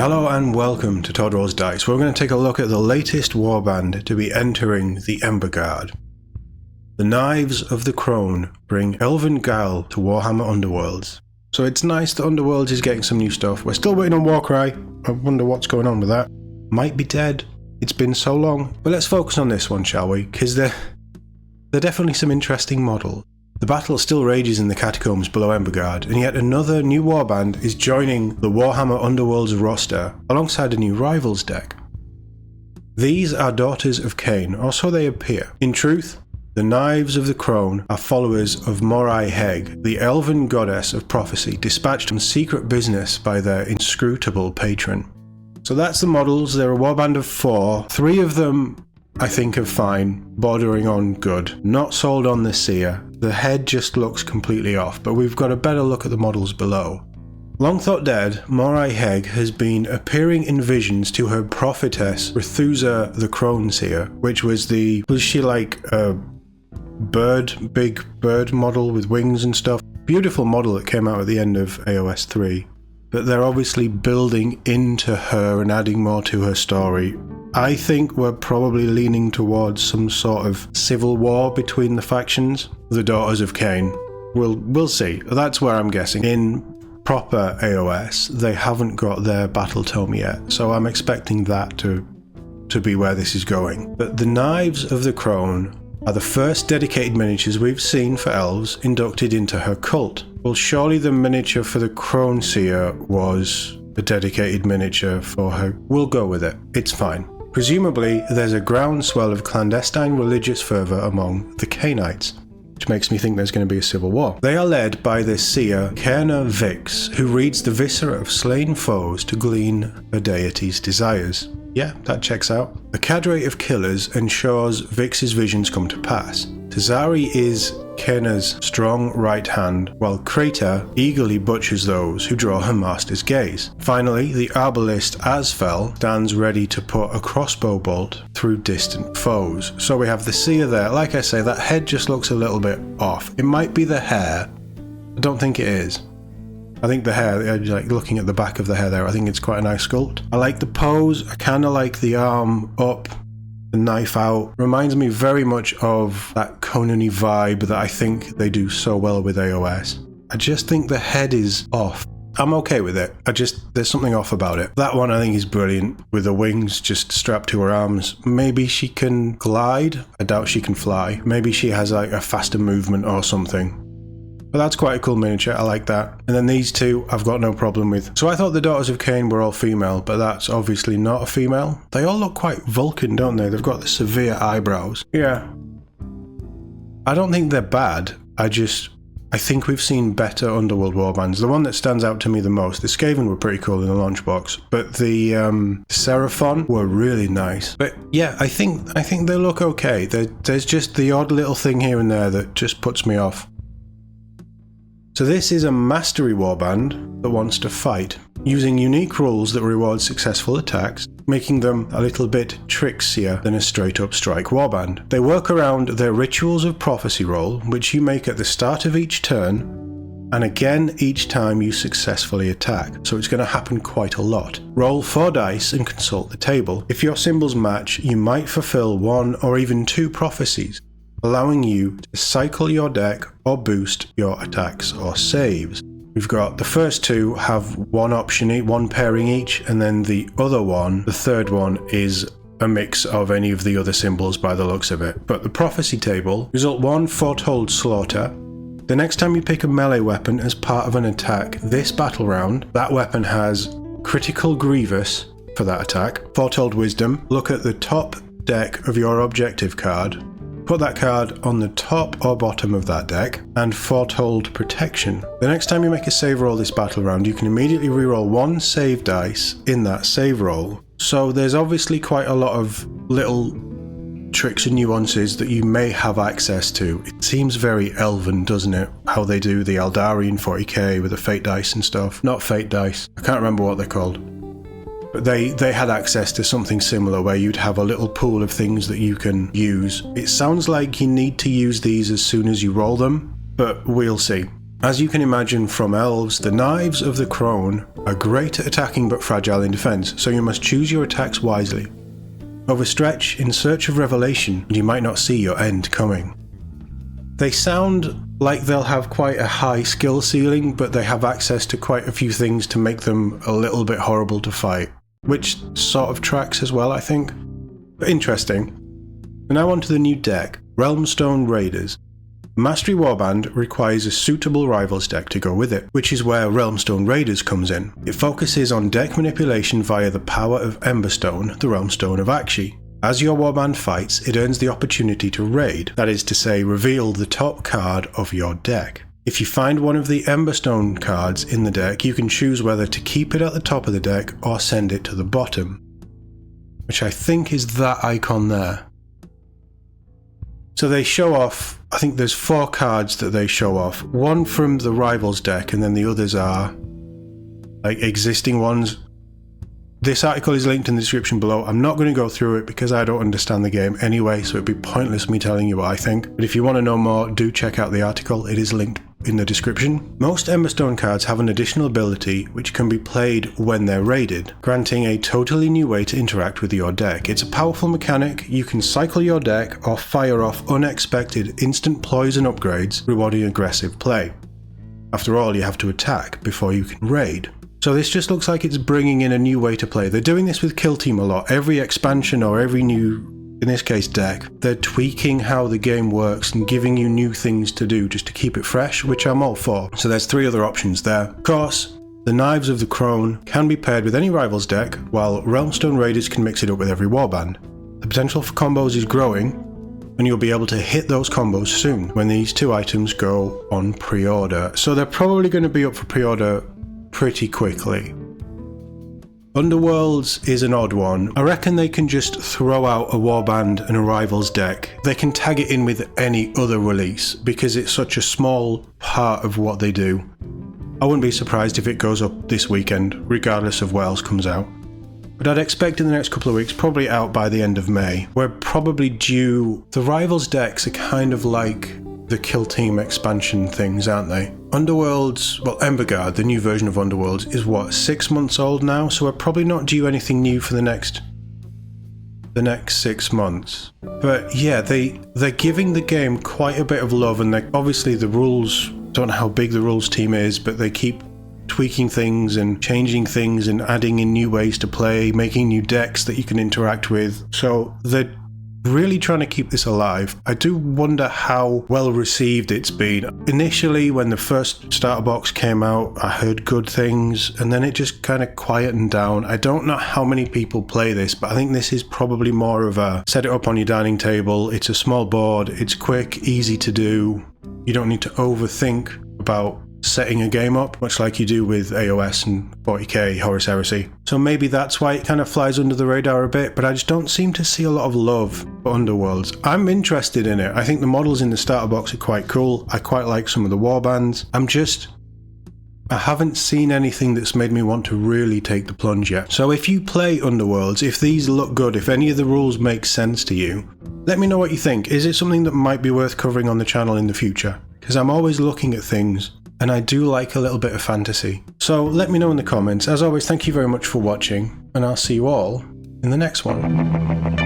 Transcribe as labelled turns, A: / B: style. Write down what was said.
A: Hello and welcome to Todd Rolls Dice. We're going to take a look at the latest warband to be entering the Embergard. The Knives of the Crone bring elven guile to Warhammer Underworlds. So it's nice that Underworlds is getting some new stuff. We're still waiting on Warcry. I wonder what's going on with that. Might be dead. It's been so long. But let's focus on this one, shall we? Because they're definitely some interesting models. The battle still rages in the catacombs below Embergard, and yet another new warband is joining the Warhammer Underworlds roster alongside a new Rivals deck. These are Daughters of Cain, or so they appear. In truth, the Knives of the Crone are followers of Morai-Heg, the elven goddess of prophecy, dispatched on secret business by their inscrutable patron. So that's the models. They're a warband of 4. 3 of them I think are fine, bordering on good. Not sold on the seer. The head just looks completely off, but we've got a better look at the models below. Long thought dead, Morai-Heg has been appearing in visions to her prophetess Rethusa the Crone Seer, which was she like a big bird model with wings and stuff? Beautiful model that came out at the end of AOS 3. But they're obviously building into her and adding more to her story. I think we're probably leaning towards some sort of civil war between the factions. The Daughters of Cain. We'll see. That's where I'm guessing. In proper AOS, they haven't got their battle tome yet, so I'm expecting that to be where this is going. But the Knives of the Crone are the first dedicated miniatures we've seen for elves inducted into her cult. Well, surely the miniature for the Crone Seer was a dedicated miniature for her. We'll go with it. It's fine. Presumably, there's a groundswell of clandestine religious fervour among the Cainites, which makes me think there's going to be a civil war. They are led by this seer, Cairna Vix, who reads the viscera of slain foes to glean a deity's desires. Yeah, that checks out. A cadre of killers ensures Vix's visions come to pass. Tazari is Cairna's strong right hand, while Crater eagerly butchers those who draw her master's gaze. Finally, the arbalist Asfel stands ready to put a crossbow bolt through distant foes. So we have the seer there. Like I say, that head just looks a little bit off. It might be the hair. I don't think it is. I think the hair, like looking at the back of the hair there, I think it's quite a nice sculpt. I like the pose. I kind of like the arm up, the knife out. Reminds me very much of that Conan-y vibe that I think they do so well with AOS. I just think the head is off. I'm okay with it. There's something off about it. That one I think is brilliant, with the wings just strapped to her arms. Maybe she can glide. I doubt she can fly. Maybe she has like a faster movement or something. But that's quite a cool miniature, I like that. And then these two I've got no problem with. So I thought the Daughters of Cain were all female, but that's obviously not a female. They all look quite Vulcan, don't they? They've got the severe eyebrows. Yeah. I don't think they're bad. I think we've seen better Underworld warbands. The one that stands out to me the most, the Skaven were pretty cool in the launch box, but the Seraphon were really nice. But yeah, I think they look okay. There's just the odd little thing here and there that just puts me off. So this is a mastery warband that wants to fight, using unique rules that reward successful attacks, making them a little bit trixier than a straight-up strike warband. They work around their Rituals of Prophecy roll, which you make at the start of each turn, and again each time you successfully attack, so it's going to happen quite a lot. Roll 4 dice and consult the table. If your symbols match, you might fulfill 1 or even 2 prophecies, allowing you to cycle your deck or boost your attacks or saves. We've got the first 2 have one option, one pairing each, and then the other one, the third one, is a mix of any of the other symbols by the looks of it. But the prophecy table, result 1, Foretold Slaughter. The next time you pick a melee weapon as part of an attack this battle round, that weapon has Critical Grievous for that attack, Foretold Wisdom. Look at the top deck of your objective card. Put that card on the top or bottom of that deck, and Foretold Protection. The next time you make a save roll this battle round, you can immediately reroll 1 save dice in that save roll. So there's obviously quite a lot of little tricks and nuances that you may have access to. It seems very elven, doesn't it? How they do the Eldarian 40k with the fate dice and stuff. Not fate dice. I can't remember what they're called. But they had access to something similar where you'd have a little pool of things that you can use. It sounds like you need to use these as soon as you roll them, but we'll see. As you can imagine from elves, the knives of the Crone are great at attacking but fragile in defense, so you must choose your attacks wisely. Overstretch in search of revelation, and you might not see your end coming. They sound like they'll have quite a high skill ceiling, but they have access to quite a few things to make them a little bit horrible to fight, which sort of tracks as well, I think. But interesting. And now onto the new deck, Realmstone Raiders. Mastery Warband requires a suitable Rivals deck to go with it, which is where Realmstone Raiders comes in. It focuses on deck manipulation via the power of Emberstone, the Realmstone of Akshi. As your Warband fights, it earns the opportunity to raid, that is to say, reveal the top card of your deck. If you find one of the Emberstone cards in the deck, you can choose whether to keep it at the top of the deck or send it to the bottom, which I think is that icon there. So they show off, I think there's 4 cards that they show off. One from the Rivals deck, and then the others are like existing ones. This article is linked in the description below. I'm not going to go through it because I don't understand the game anyway, so it'd be pointless me telling you what I think. But if you want to know more, do check out the article. It is linked in the description. Most Emberstone cards have an additional ability which can be played when they're raided, granting a totally new way to interact with your deck. It's a powerful mechanic. You can cycle your deck or fire off unexpected instant ploys and upgrades, rewarding aggressive play. After all, you have to attack before you can raid. So this just looks like it's bringing in a new way to play. They're doing this with Kill Team a lot. Every expansion or every new, in this case, deck, they're tweaking how the game works and giving you new things to do just to keep it fresh, which I'm all for. So there's 3 other options there. Of course, the Knives of the Crone can be paired with any Rivals deck, while Realmstone Raiders can mix it up with every Warband. The potential for combos is growing, and you'll be able to hit those combos soon when these 2 items go on pre-order. So they're probably going to be up for pre-order pretty quickly. Underworlds is an odd one. I reckon they can just throw out a Warband and a Rivals deck. They can tag it in with any other release because it's such a small part of what they do. I wouldn't be surprised if it goes up this weekend, regardless of what else comes out. But I'd expect in the next couple of weeks, probably out by the end of May. We're probably due... The Rivals decks are kind of like the Kill Team expansion things, aren't they? Underworlds, well, Embergard, the new version of Underworlds, is what, 6 months old now? So we're probably not due anything new for the next 6 months. But yeah, they're giving the game quite a bit of love, and obviously the rules, don't know how big the rules team is, but they keep tweaking things and changing things and adding in new ways to play, making new decks that you can interact with. So they're really trying to keep this alive. I do wonder how well received it's been. Initially, when the first starter box came out, I heard good things, and then it just kind of quietened down. I don't know how many people play this, but I think this is probably more of a set it up on your dining table. It's a small board, it's quick, easy to do. You don't need to overthink about setting a game up, much like you do with AOS and 40k Horus Heresy. So maybe that's why it kind of flies under the radar a bit, but I just don't seem to see a lot of love for Underworlds. I'm interested in it. I think the models in the starter box are quite cool. I quite like some of the warbands. I haven't seen anything that's made me want to really take the plunge yet. So if you play Underworlds, if these look good, if any of the rules make sense to you, let me know what you think. Is it something that might be worth covering on the channel in the future? Because I'm always looking at things, and I do like a little bit of fantasy. So let me know in the comments. As always, thank you very much for watching, and I'll see you all in the next one.